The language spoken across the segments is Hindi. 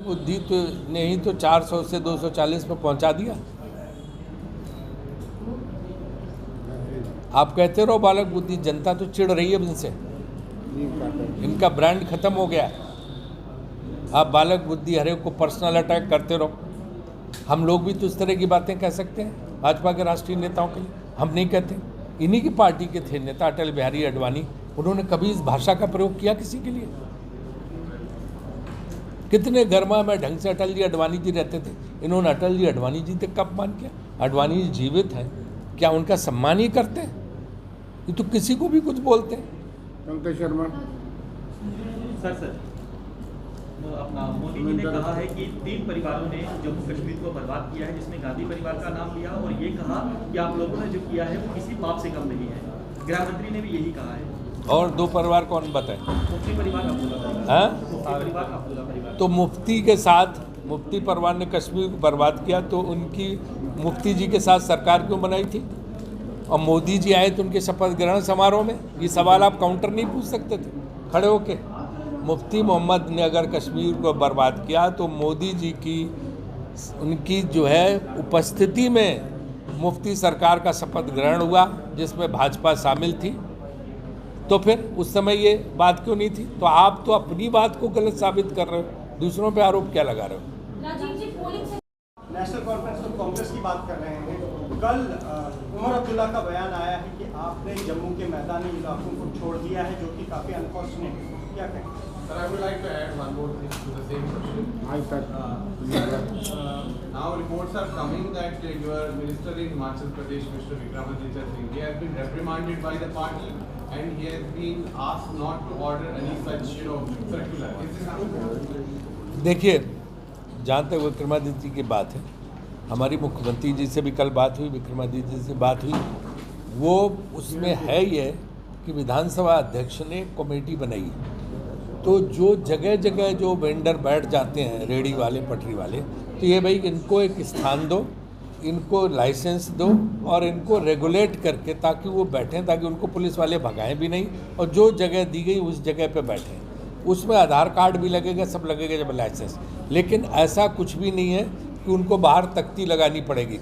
बुद्धि तो ने ही तो 400 से 240 पे पहुंचा दिया। आप कहते रहो बालक बुद्धि, जनता तो चिढ़ रही है इनसे, इनका ब्रांड खत्म हो गया है। आप बालक बुद्धि हर एक को पर्सनल अटैक करते रहो। हम लोग भी तो इस तरह की बातें कह सकते हैं भाजपा के राष्ट्रीय नेताओं के लिए, हम नहीं कहते। इन्हीं की पार्टी के थे नेता अटल बिहारी आडवाणी, उन्होंने कभी इस भाषा का प्रयोग किया किसी के लिए? कितने गर्मा में ढंग से अटल जी आडवाणी जी रहते थे, इन्होंने अटल जी आडवाणी जी तक का अपमान किया। आडवाणी जी जीवित हैं, क्या उनका सम्मान ही करते हैं? ये तो किसी को भी कुछ बोलते हैं। पंकज शर्मा सर अपना मोदी जी ने कहा है कि 3 परिवारों ने जम्मू कश्मीर को बर्बाद किया है, जिसमें गांधी परिवार का नाम लिया और ये कहा कि आप लोगों ने जो किया है वो किसी पाप से कम नहीं है। गृह मंत्री ने भी यही कहा है। और 2 परिवार कौन बताए? मुफ्ती परिवार, अब्दुल्ला परिवार। हाँ, मुफ्ती परिवार, अब्दुल्ला परिवार। तो मुफ्ती के साथ, मुफ्ती परिवार ने कश्मीर को बर्बाद किया तो उनकी मुफ्ती जी के साथ सरकार क्यों बनाई थी? और मोदी जी आए तो उनके शपथ ग्रहण समारोह में ये सवाल आप काउंटर नहीं पूछ सकते थे खड़े होके? मुफ्ती मोहम्मद ने अगर कश्मीर को बर्बाद किया तो मोदी जी की उनकी जो है उपस्थिति में मुफ्ती सरकार का शपथ ग्रहण हुआ जिसमें भाजपा शामिल थी, तो फिर उस समय ये बात क्यों नहीं थी? तो आप तो अपनी बात को गलत साबित कर रहे हो, दूसरों पे आरोप क्या लगा रहे हो? नेशनल कॉन्फ्रेंस में कांग्रेस की बात कर रहे हैं। कल उमर अब्दुल्ला का बयान आया है कि आपने जम्मू के मैदानी इलाकों को छोड़ दिया है, जो कि काफी अनफॉर्चुनेट है, क्या कहें? Sir, I would like to add one more thing to the same question. Now reports are coming that your minister in Himachal Pradesh, Mr. Vikramaditya Singh, he has been reprimanded by the party and he has been asked not to order any such, circular. Is this true? देखिए, जहाँ तक विक्रमादित्य की बात है, हमारी मुख्यमंत्री जी से भी कल बात हुई, विक्रमादित्य जी से बात हुई। वो उसमें है ये कि विधानसभा अध्यक्ष ने कमेटी बनाई, तो जो जगह जगह जो वेंडर बैठ जाते हैं, रेडी वाले, पटरी वाले, तो ये भाई इनको एक स्थान दो, इनको लाइसेंस दो और इनको रेगुलेट करके ताकि वो बैठें, ताकि उनको पुलिस वाले भगाएं भी नहीं, और जो जगह दी गई उस जगह पे बैठें। उसमें आधार कार्ड भी लगेगा, सब लगेगा जब लाइसेंस। लेकिन ऐसा कुछ भी नहीं है कि उनको बाहर तख्ती लगानी पड़ेगी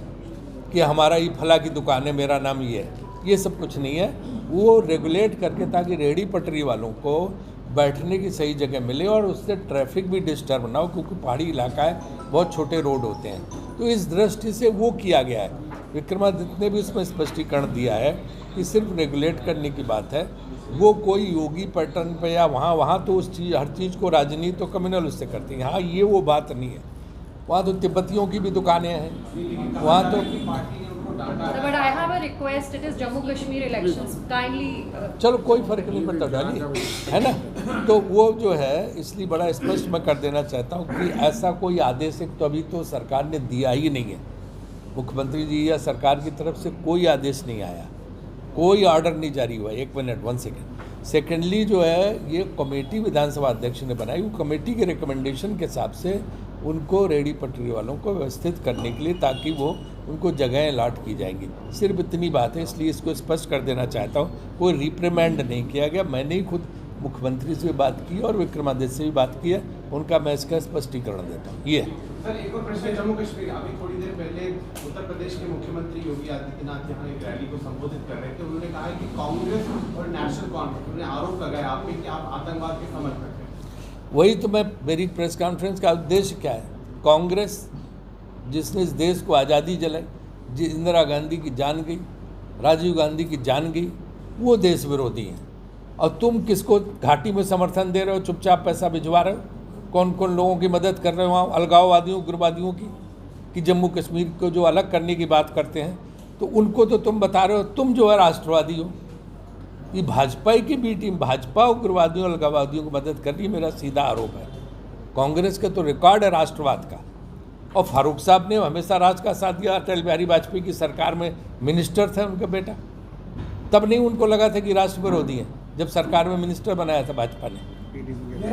कि हमारा ये फला की दुकान है, मेरा नाम ये है, ये सब कुछ नहीं है। वो रेगुलेट करके ताकि रेडी पटरी वालों को बैठने की सही जगह मिले और उससे ट्रैफिक भी डिस्टर्ब ना हो, क्योंकि पहाड़ी इलाका है, बहुत छोटे रोड होते हैं। तो इस दृष्टि से वो किया गया है। विक्रमादित्य ने भी उसमें स्पष्टीकरण दिया है कि सिर्फ रेगुलेट करने की बात है, वो कोई योगी पैटर्न पे या वहाँ तो उस चीज़, हर चीज़ को राजनीति तो कम्युनल उससे करती हैं। हाँ, ये वो बात नहीं है। वहाँ तो तिब्बतियों की भी दुकानें हैं, वहाँ तो But I have a request. It is Jammu Kashmir elections. Kindly. चलो कोई फर्क नहीं पड़ता डाली, है ना? तो वो जो है, इसलिए बड़ा स्पष्ट मैं कर देना चाहता हूँ कि ऐसा कोई आदेश तो अभी तो सरकार ने दिया ही नहीं है। मुख्यमंत्री जी या सरकार की तरफ से कोई आदेश नहीं आया, कोई ऑर्डर नहीं जारी हुआ। 1 मिनट 1 सेकेंड। सेकेंडली जो है, ये कमेटी विधानसभा अध्यक्ष ने बनाई, वो कमेटी के रिकमेंडेशन के हिसाब से उनको रेडी पटरी वालों को व्यवस्थित करने के लिए, ताकि वो उनको जगहें अलॉट की जाएंगी। सिर्फ इतनी बात है, इसलिए इसको स्पष्ट कर देना चाहता हूँ। कोई रिप्रिमेंड नहीं किया गया। मैंने ही खुद मुख्यमंत्री से भी बात की और विक्रमादित्य से भी बात की है, उनका मैं इसका स्पष्टीकरण देता हूँ। ये सर, एक और प्रश्न, जम्मू कश्मीर, अभी थोड़ी देर पहले उत्तर प्रदेश के मुख्यमंत्री योगी आदित्यनाथ यहाँ एक रैली को संबोधित कर रहे थे। उन्होंने कहा है कि कांग्रेस और नेशनल कॉन्फ्रेंस, उन्होंने आरोप लगाया आप पे कि आप आतंकवाद के समर्थक हैं। वही तो मेरी प्रेस कॉन्फ्रेंस का उद्देश्य क्या है? कांग्रेस जिसने इस देश को आज़ादी दिलाई, इंदिरा गांधी की जान गई, राजीव गांधी की जान गई, वो देश विरोधी हैं। और तुम किसको घाटी में समर्थन दे रहे हो? चुपचाप पैसा भिजवा रहे हो। कौन कौन लोगों की मदद कर रहे हो वहाँ? अलगाववादियों, उग्रवादियों की, कि जम्मू कश्मीर को जो अलग करने की बात करते हैं, तो उनको तो तुम बता रहे हो तुम जो है राष्ट्रवादी हो। ये भाजपा की बी टीम, भाजपा उग्रवादियों, अलगाववादियों को मदद कर रही है, मेरा सीधा आरोप है। कांग्रेस का तो रिकॉर्ड है राष्ट्रवाद का, और फारूक साहब ने हमेशा राज का साथ दिया। अटल बिहारी वाजपेयी की सरकार में मिनिस्टर थे उनका बेटा, तब नहीं उनको लगा था कि राष्ट्र विरोधी हैं, जब सरकार में मिनिस्टर बनाया था भाजपा ने।